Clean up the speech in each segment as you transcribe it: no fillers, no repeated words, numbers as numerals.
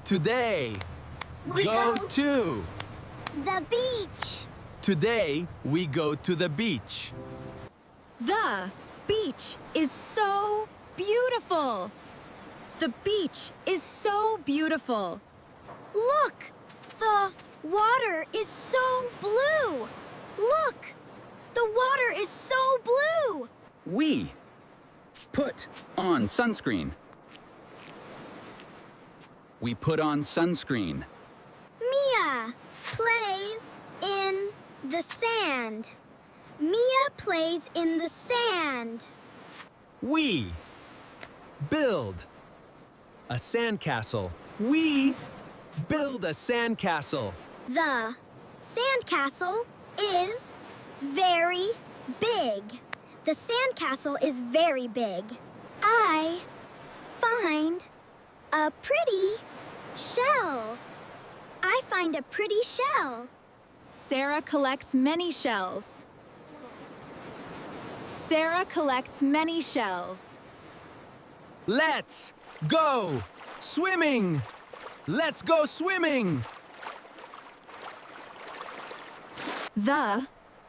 Today, We go to. the beach. Today, we go to the beach. The beach is so beautiful. The beach is so beautiful. Look, the water is so blue. Look, the water is so blue. We put on sunscreen. We put on sunscreen. Mia plays in the sand. Mia plays in the sand. We build a sandcastle. We build a sandcastle. The sandcastle is very big. The sandcastle is very big. I find a pretty shell. I find a pretty shell. Sarah collects many shells. Sarah collects many shells. Let's go swimming. Let's go swimming. The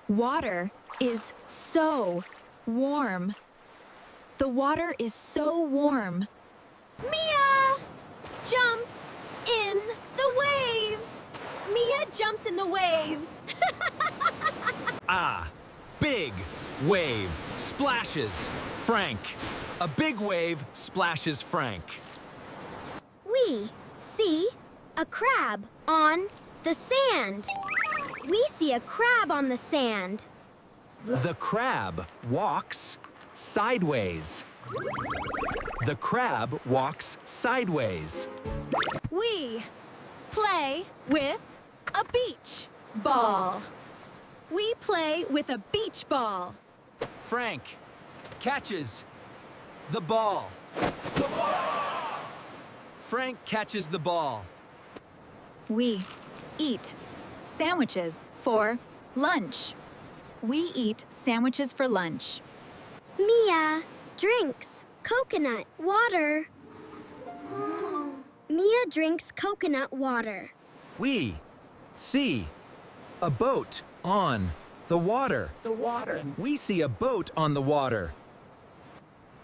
water is so warm. The water is so warm. Mia jumps in the waves. Mia jumps in the waves. Ah, big wave splashes Frank. A big wave splashes Frank. We see a crab on the sand. We see a crab on the sand. The crab walks sideways. The crab walks sideways. We play with a beach ball. We play with a beach ball. Frank catches the ball. Frank catches the ball. We eat sandwiches for lunch. We eat sandwiches for lunch. Mia drinks coconut water. Mia drinks coconut water. We see a boat on the water. We see a boat on the water.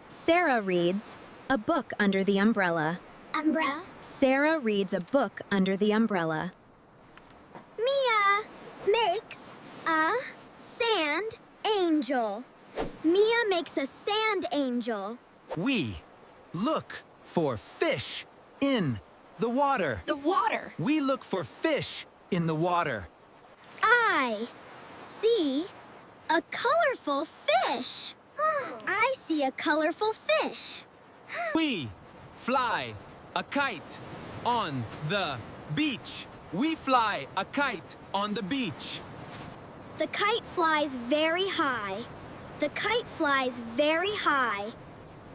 Sarah reads a book under the umbrella. Umbrella. Sarah reads a book under the umbrella. Mia makes a sand angel. Mia makes a sand angel. We look for fish in the water. The water. We look for fish in the water. I see a colorful fish. I see a colorful fish. We fly a kite on the beach. We fly a kite on the beach. The kite flies very high. The kite flies very high.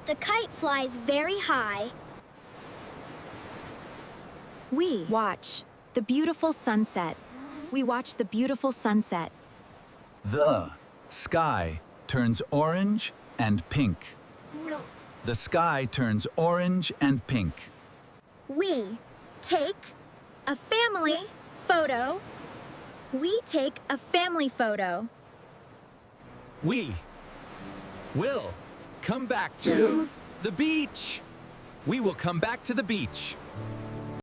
The kite flies very high. We watch the beautiful sunset. We watch the beautiful sunset. The sky turns orange and pink. The sky turns orange and pink. We take a family photo. We take a family photo. We will come back to the beach. We will come back to the beach.